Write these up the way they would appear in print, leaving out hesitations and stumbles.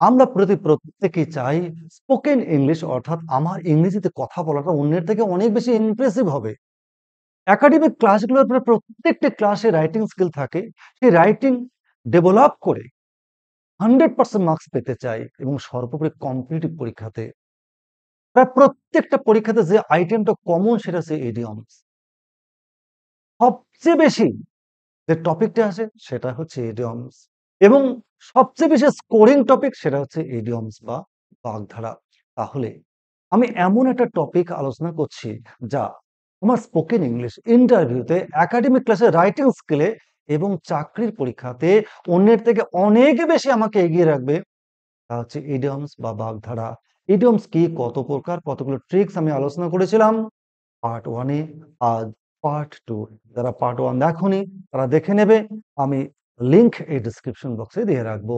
আমরা প্রত্যেকেই চাই স্পোকেন ইংলিশ অর্থাৎ আমার ইংরেজিতে কথা বলাটা অন্যের থেকে অনেক বেশি ইমপ্রেসিভ হবে। একাডেমিক ক্লাসগুলোর পরে প্রত্যেকটা ক্লাসে রাইটিং স্কিল থাকে। সেই রাইটিং ডেভেলপ করে 100% মার্কস পেতে চাই এবং সর্বোপরি কম্পিটিটিভ পরীক্ষাতে প্রায় প্রত্যেকটা পরীক্ষাতে যে আইটেমটা কমন সেটা হচ্ছে ইডিয়মস। সবচেয়ে বেশি যে টপিকটা আসে সেটা হচ্ছে ইডিয়মস এবং সবচেয়ে বেশি স্কোরিং টপিক সেটা হচ্ছে ইডিয়মস বা বাগধারা। তাহলে আমি এমন একটা টপিক আলোচনা করছি যা তোমার স্পোকেন ইংলিশ ইন্টারভিউতে একাডেমিক ক্লাসে রাইটিং স্কিলে এবং চাকরির পরীক্ষাতে অন্যের থেকে অনেক বেশি আমাকে এগিয়ে রাখবে। তা হচ্ছে ইডিয়মস বা বাগধারা। ইডিয়মস কি, কত প্রকার, কতগুলো ট্রিক্স আমি আলোচনা করেছিলাম পার্ট ওয়ানে। আজ পার্ট টু। যারা পার্ট ওয়ান দেখনি তারা দেখে নেবে। আমি লিংক এই ডিসক্রিপশন বক্সে দিয়ে রাখবো।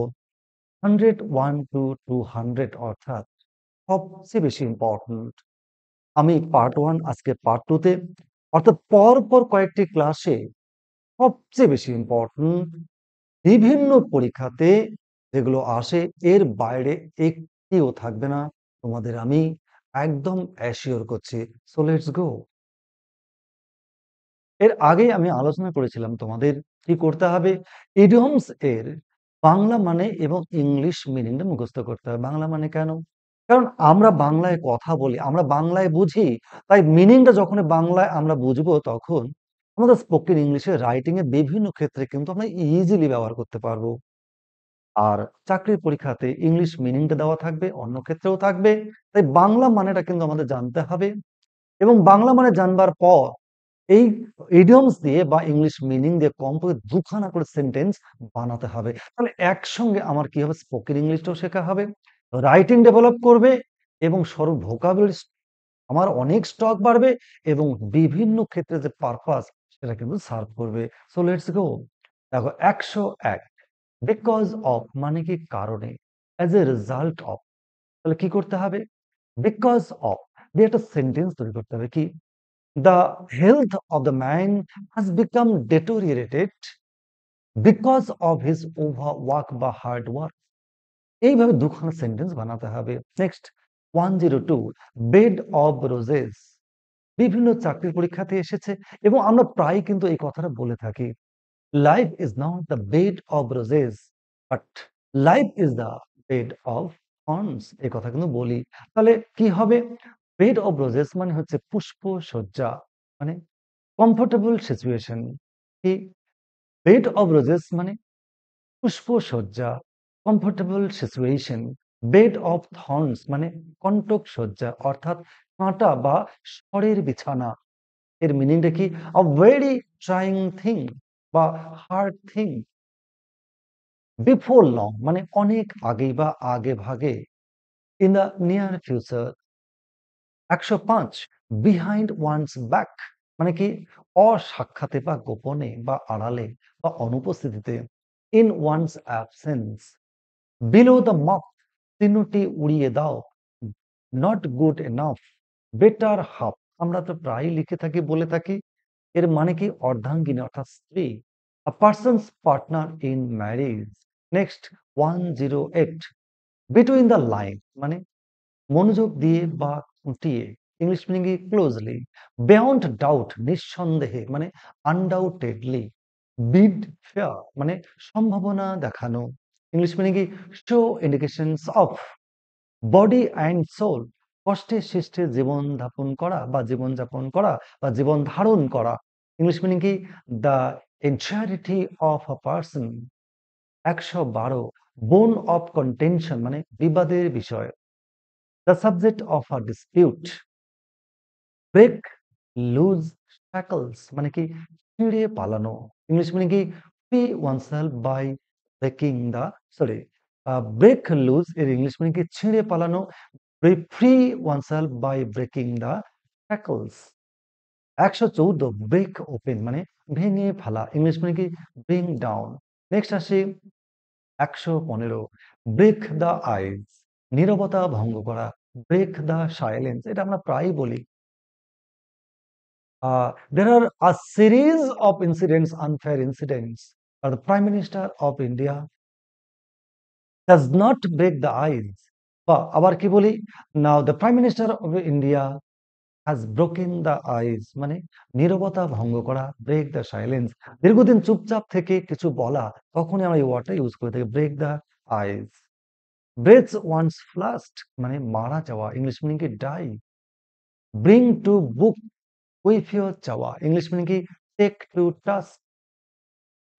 101 টু 200 অর্থাৎ সবচেয়ে বেশি ইম্পর্টেন্ট। আমি পার্ট ওয়ান, আজকে পার্ট টু তে অর্থাৎ পর পর কয়েকটি ক্লাসে সবচেয়ে বেশি ইম্পর্টেন্ট বিভিন্ন পরীক্ষাতে যেগুলো আসে এর বাইরে একটিও থাকবে না, তোমাদের আমি একদম অ্যাসিওর করছি। So let's go. এর আগেই আমি আলোচনা করেছিলাম তোমাদের কি করতে হবে। ইডিয়মস এর বাংলা মানে এবং ইংলিশ মিনিংটা মুখস্থ করতে হবে। বাংলা মানে কেন? কারণ আমরা বাংলায় কথা বলি, আমরা বাংলায় বুঝি। তাই মিনিংটা যখন বাংলায় আমরা বুঝবো তখন আমাদের স্পোকেন ইংলিশে রাইটিং এ বিভিন্ন ক্ষেত্রে কিন্তু আমরা ইজিলি ব্যবহার করতে পারবো। আর চাকরির পরীক্ষাতে ইংলিশ মিনিংটা দেওয়া থাকবে, অন্য ক্ষেত্রেও থাকবে। তাই বাংলা মানেটা কিন্তু আমাদের জানতে হবে এবং বাংলা মানে জানবার পর এই ইডিয়মস দিয়ে বা ইংলিশ মিনিং দিয়ে কমপক্ষে দুখানা করে সেন্টেন্স বানাতে হবে। তাহলে একসঙ্গে আমার কি হবে, স্পোকেন ইংলিশটাও শেখা হবে, রাইটিং ডেভেলপ করবে এবং সর্ব ভোকাবুলারি আমার অনেক স্টক বাড়বে এবং বিভিন্ন ক্ষেত্রে যে পারপাস সেটা কিন্তু সার্ভ করবে। So let's go. দেখো 101 বিকজ অফ মানে কি কারণে, অ্যাজ এ রেজাল্ট অফ। তাহলে কি করতে হবে? বিকজ অফ দিয়ে একটা সেন্টেন্স তৈরি করতে হবে। কি? The health of the man has become deteriorated because of his overwork বা হার্ড ওয়ার্ক। এইভাবে দুখানা সেন্টেন্স বানাতে হবে। Next 102 bed of roses. বিভিন্ন চাকরির পরীক্ষাতে এসেছে এবং আমরা প্রায় কিন্তু এই কথাটা বলে থাকি। Life is not the bed of roses but life is the bed of thorns, এই কথা কিন্তু বলি। তাহলে কি হবে? বেড অফ রোজেস মানে হচ্ছে পুষ্প সজ্জা, মানে কমফোর্টেবল সিচুয়েশন। কি? বেড অফ রোজেস মানে পুষ্পসজ্জা, comfortable situation. Bed of thorns মানে কণ্টক সজ্জা অর্থাৎ কাঁটা বা স্বরের বিছানা। এর মিনিংটা কি? আ ভেরি ট্রাইং থিং বা হার্ড থিং। বিফোর লং মানে অনেক আগেই বা আগে ভাগে। In the near future. 105 behind one's back মানে কি? অসাক্ষাতে বা গোপনে বা আড়ালে বা অনুপস্থিতিতে। In one's absence. Below the mark চিহ্নটি উড়িয়ে দাও। Not good enough, better half. আমরা তো প্রায়ই লিখে থাকি, বলে থাকি। এর মানে কি? অর্ধাঙ্গিনী অর্থাৎ স্ত্রী। A person's partner in marriage. Next 108 between the line মানে মনোযোগ দিয়ে বা খুঁটিয়ে। ইংলিশ মিনিং কি? ক্লোজলি। বিয়ন্ড ডাউট নিঃসন্দেহে মানে আনডাউটেডলি। বিড ফেয়ার মানে সম্ভাবনা দেখানো। ইংলিশ মিনিং কি? Show indications of. Body and soul কষ্টে সৃষ্টে জীবন যাপন করা বা জীবনযাপন করা বা জীবন ধারণ করা। ইংলিশ মিনিং কি? The entirety of a person. 112 bone of contention মানে বিবাদের বিষয়। The subject of a dispute. Break loose shackles মানে কি? ছিঁড়ে পালানো। ইংলিশ মিনিং কি? Free oneself by breaking the sorry break loose এর ইংলিশ মিনিং কি? ছিঁড়ে পালানো। Free oneself by breaking the shackles। 114 break open মানে ভেঙে ফেলা। ইংলিশ মিনিং কি? Bring down. নেক্সট আসি 115 ব্রেক দ্য আইস নীরবতা ভঙ্গ করা। ব্রেক দ্য সাইলেন্স এটা আমরা প্রায়ই বলি। There are a series of incidents, unfair incidents. The Prime Minister of India does not break the ice, বা আবার কি বলি, now the prime minister of India has broken the ice, মানে নীরবতা ভঙ্গ করা, ব্রেক দ্য সাইলেন্স, দীর্ঘদিন চুপচাপ থেকে কিছু বলা, তখনই আমরা এই ওয়ার্ডটা ইউজ করে থাকি, break the ice. Breathe one's first, মানে মারা যাওয়া, ইংলিশ মিনিং কি die. Bring to book with your চাওয়া, ইংলিশ মিনিং কি take to task.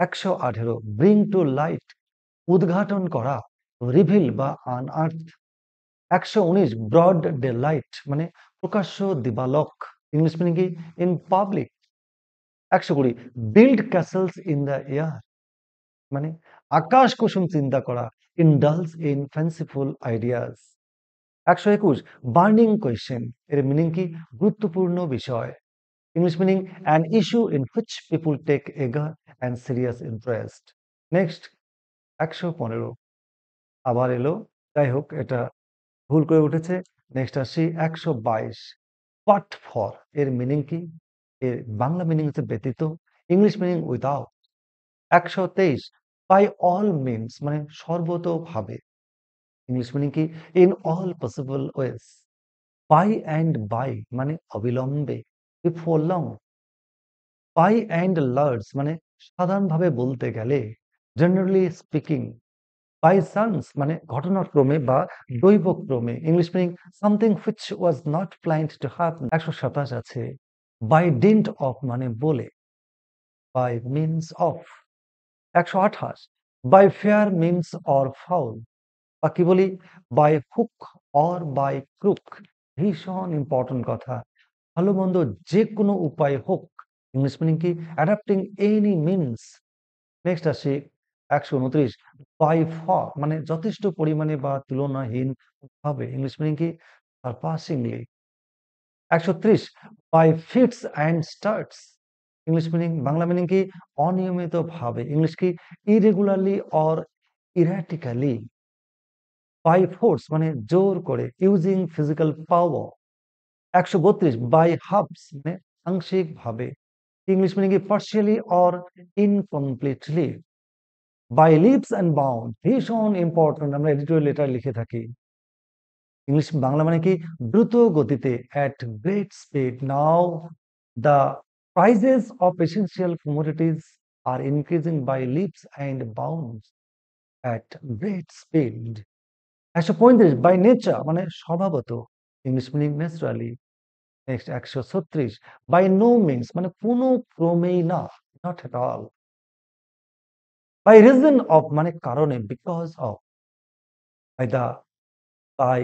118 bring to light, উদ্ঘাটন করা, রিভিল বা আনআর্থ। 119 ব্রড ডে লাইট, মানে প্রকাশ্য দিবালক, ইংলিশ মিনিং কি in public. 120 build castles in the air, মানে আকাশ কুসুম চিন্তা করা, indulge in fanciful ideas. 121 burning question, এর মিনিং কি গুরুত্বপূর্ণ বিষয়, English meaning an issue in which people take eager and serious interest. Next 115 আবার এলো, যাই হোক এটা ভুল করে উঠেছে। নেক্সট আসি 122 বাট ফর, এর মিনিং কি, এর বাংলা মিনিং হচ্ছে ব্যতীত, English meaning without. 123 by all means, মানে সর্বতোভাবে, ইংলিশ মিনিং কি in all possible ways. By and by, মানে অবিলম্বে, before long. By and large, মানে সাধারণভাবে বলতে গেলে, জেনারেলি স্পিকিং। বাই চান্স, মানে ঘটনাক্রমে বা দৈবক্রমে, English meaning something which was not planned to happen. 127 আছে বাই ডিন্ট অফ, মানে বলে, by means of. 128 by fair means or foul, বা কি বলি, by hook or by crook. ভীষণ ইম্পর্টেন্ট কথা, ভালো মন্দ যে কোনো উপায় হোক, ইংলিশ মিনিং কি অ্যাডাপ্টিং এনি মিনস। নেক্সট আসি 129 বাই ফর, মানে যথেষ্ট পরিমাণে বা তুলনাহীন ভাবে, ইংলিশ মিনিং কি surpassingly. 130 by fits and starts, English meaning Bangla meaning কি অনিয়মিত ভাবে, ইংলিশ কি irregularly or erratically. By force, মানে জোর করে, using physical power. 132 by halves, মানে আংশিক ভাবে, ইংলিশ মিনিং কি partially or incompletely. By leaps and bound, ভীষণ ইম্পর্টেন্ট, আমরা এডিটোরিয়াল লেটার লিখে থাকি, ইংলিশ বাংলা মানে কি দ্রুত গতিতে, at great speed. Now the prices of essential commodities আর increasing by leaps and bounds at great speed. 135 by nature, মানে স্বভাবত, English meaning naturally. Next 136 by no means, মানে কোনো ক্রমেই না, not at all. By reason of, মানে কারণে, because of. By the, by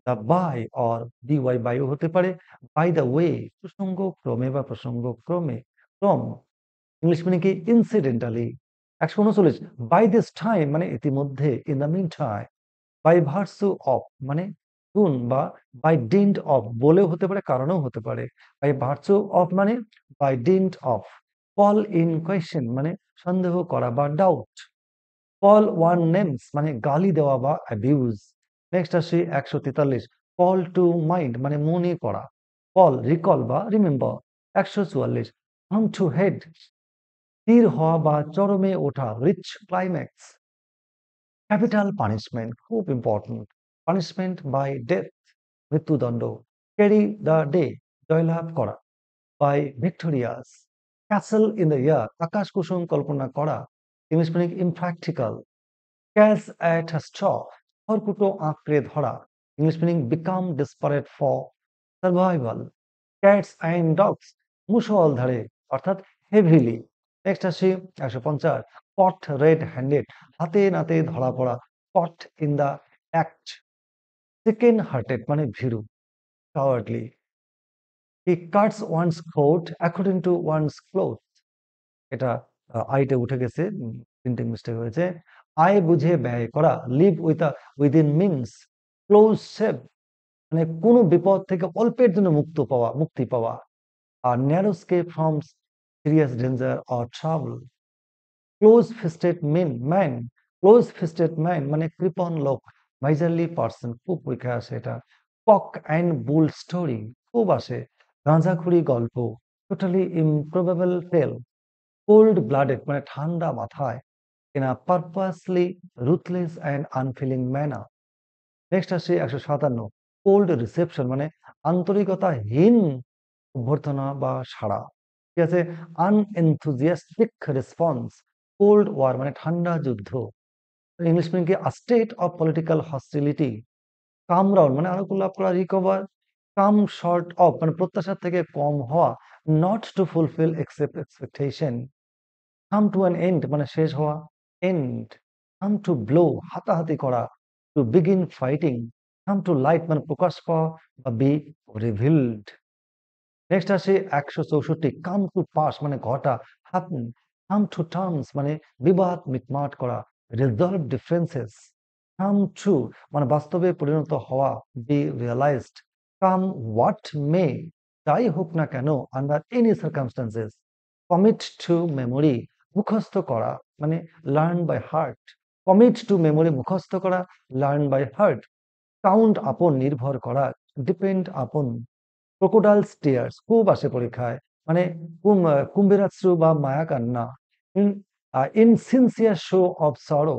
the by or ডিওয়াই বায়ু হতে পারে। বাই দ্য ওয়ে, প্রসঙ্গ ক্রমে বা প্রসঙ্গ ক্রমে, ক্রম, ইংলিশ মিনিং কি ইনসিডেন্টালি। 139 বাই দিস টাইম, মানে ইতিমধ্যে, in the meantime. By virtue of, মানে গুণ, বা বাই ডিন্ট অফ, বলেও হতে পারে, কারণেও হতে পারে। বাই ভার্সু অফ, মানে by dint of. Call in question, মানে সন্দেহ করা বা ডাউট। কল ওয়ান নেমস, মানে গালি দেওয়া বা অ্যাবিউজ। নেক্সট আসি 143 কল টু মাইন্ড, মানে মনে করা, কল রিকল বা রিমেম্বার। 144 কাম টু হেড, স্থির হওয়া বা চরমে ওঠা, রিচ ক্লাইম্যাক্স। ক্যাপিটাল পানিশমেন্ট, খুব ইম্পর্টেন্ট, পানিশমেন্ট বাই ডেথ, মৃত্যুদণ্ড। ক্যারি দ্য ডে, জয়লাভ করা। By victorious. Castle in the air, আকাশ কুসুম কল্পনা করা, English meaning impractical. Catch at a straw, খড়কুটো আঁকড়ে ধরা, English meaning become desperate for survival. Cats and dogs, মুষলধারে, অর্থাৎ হেভিলি। নেক্সট আসি 150 কট রেড হ্যান্ডেড, হাতে নাতে ধরা পড়া, caught in the act. Second hearted, মানে ভীরু, cowardly. He cuts one's throat according to one's cloth, এটা আইতে উঠে গেছে, প্রিন্টিং মিস্টেক হয়েছে। আয় বুঝে ব্যয় করা, live within means. Close shave, মানে কোনো বিপদ থেকে অল্পের জন্য মুক্তি পাওয়া। আর narrow escape from serious danger or trouble. Close fisted man, close fisted man, মানে কৃপণ লোক, মাইজারলি পার্সন, খুব পরীক্ষায় আসে এটা। কক অ্যান্ড বুল স্টোরি, খুব আসে। গাঁজাখুরি গল্প, টোটালি ইমপ্রবাবল টেল। কোল্ড ব্লাডেড, মানে ঠান্ডা মাথায়। in a purposely ruthless and unfeeling manner. Next আসি ১৫৭ কোল্ড রিসেপশন মানে আন্তরিকতাহীন অভ্যর্থনা বা সাড়া। ঠিক আছে? আনএনথুজিয়াস্টিক রেসপন্স, কোল্ড ওয়ার মানে ঠান্ডা যুদ্ধ। ইংলিশ মিনিং কি? A state of political hostility. Come down মানে আনুকূল্য লাভ করা, রিকভার। কাম শর্ট অফ মানে প্রত্যাশার থেকে কম হওয়া, not to fulfil expectation. Come to an end মানে শেষ হওয়া, এন্ড। কাম টু ব্লো হাতাহাতি করা, to begin fighting. Come to light মানে প্রকাশ পাওয়া বা বি রিভিলড। নেক্সট আসি ১৬৪ কাম টু পাস মানে ঘটা, হ্যাপেন। কাম টু টার্মস মানে বিবাদ মিটমাট করা, রিজলভ ডিফারেন্সেস। কাম ট্রু মানে বাস্তবে পরিণত হওয়া, be realised. Come what may যাই হোক না কেন, under any circumstances. Commit to memory মুখস্থ করা মানে learn by heart. Commit to memory মুখস্থ করা, লার্ন বাই হার্ট। কাউন্ট আপন নির্ভর করা, ডিপেন্ড আপন। ক্রোকোডাইলস টিয়ার্স খুব আসে পরীক্ষায় মানে কুম্ভীরাশ্রু বা মায়া কান্না। Insincere show of sorrow.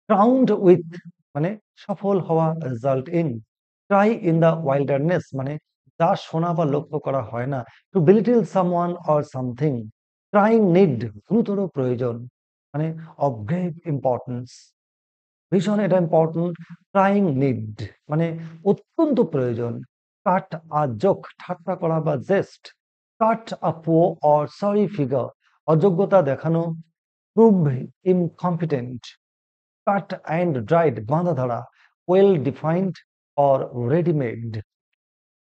Crowned with মানে সফল হওয়া, result in. Try in the wilderness মানে যা শোনা বা লক্ষ্য করা হয় না। To belittle someone or something. Trying need গুরুতর প্রয়োজন মানে অফ গ্রেট ইম্পর্টেন্স, ভীষণ এটা ইম্পর্টেন্ট। ট্রাইং নিড মানে অত্যন্ত প্রয়োজন। কাট আ জোক ঠাট্টা করা বা jest. Cut a poor or sorry figure অযোগ্যতা দেখানো, prove incompetent. Cut and dried বাঁধা ধরা, well defined or readymade.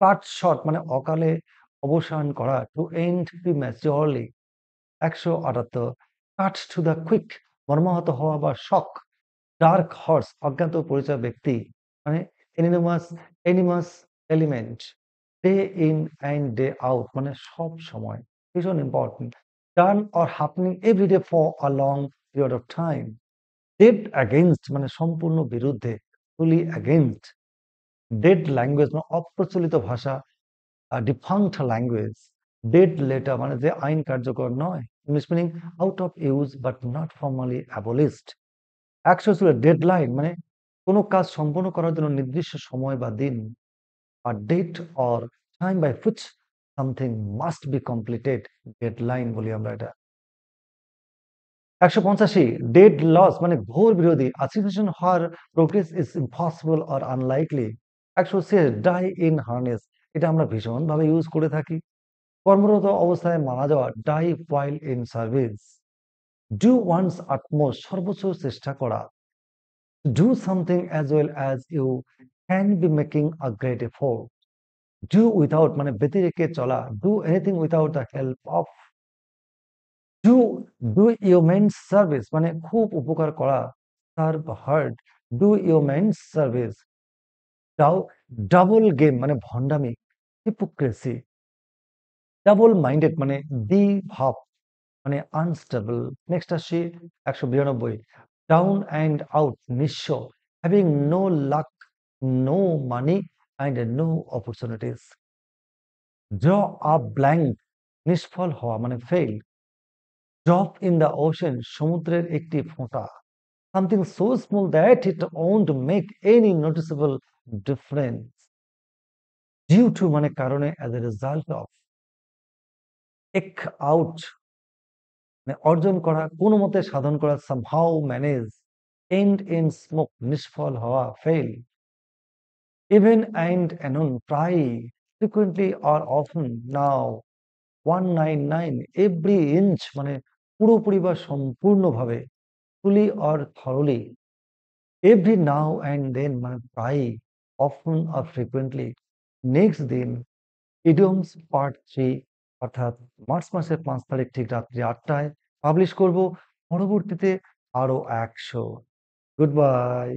Cut short মানে অকালে অবসান করা, to end prematurely. ১৭৮ cut to the quick মর্মাহত হওয়া বা শক। ডার্ক হর্স অজ্ঞাত পরিচয় ব্যক্তি মানে anonymous, anonymous element. Day in and day out মানে সব সময়, ভীষণ important. Done or happening everyday for a long period of time. Dead against মানে সম্পূর্ণ বিরুদ্ধে, ফুলি অ্যাগেইনস্ট। ডেড ল্যাঙ্গুয়েজ মানে অপ্রচলিত ভাষা, ডিফাংক্ট ল্যাঙ্গুয়েজ। ডেড লেটার মানে যে আইন কার্যকর নয়, English meaning out of use but not formally abolished. ১০০ deadline মানে কোনো কাজ সম্পন্ন করার জন্য নির্দিষ্ট সময় বা দিন। আর date or time by which something must be completed, deadline বলি আমরা এটা। ১৮৫ ডেড লস মানে ঘোর বিরোধী, a situation where progress is impossible or unlikely. ১৮৬ die in harness এটা আমরা ভীষণভাবে ইউজ করে থাকি। কর্মরত অবস্থায় মারা যাওয়া, die while in service. Do one's utmost সর্বোচ্চ চেষ্টা করা। Do something as well as you can be making a great effort. Do without মানে ব্যতিরেকে চলা, do anything without the help of. Do do immense service মানে খুব উপকার করা, serve hard. Do immense service. দাও ডাবল গেম মানে ভণ্ডামি, hypocrisy. Double minded মানে দ্বিভাব মানে আনস্টেবল। নেক্সট আসি ১৯২ ডাউন অ্যান্ড আউট নিঃস্ব, having no luck, no money and no opportunities. Draw a blank নিষ্ফল হওয়া মানে fail. Drop in the ocean সমুদ্রের একটি ফোঁটা। Something so small that it won't make any noticeable difference. Due to মানে কারণে, as a result of. Eke out মানে অর্জন করা, কোনো মতে সাধন করা, somehow manage. End in smoke নিষ্ফল হওয়া, ফেল। ইভেন অ্যান্ড অ্যানন প্রায়, frequently or often, now. 199 every inch মানে পুরোপুরি বা সম্পূর্ণভাবে, fully or thoroughly. Every now and then মানে প্রায়, অফেন অর ফ্রিকুয়েন্টলি। নেক্সট দিন ইডিয়মস পার্ট 3 অর্থাৎ মার্চ মাসের ৫ তারিখ ঠিক রাত্রি ৮টায় পাবলিশ করব। পরবর্তীতে আরো ১০০। Good bye.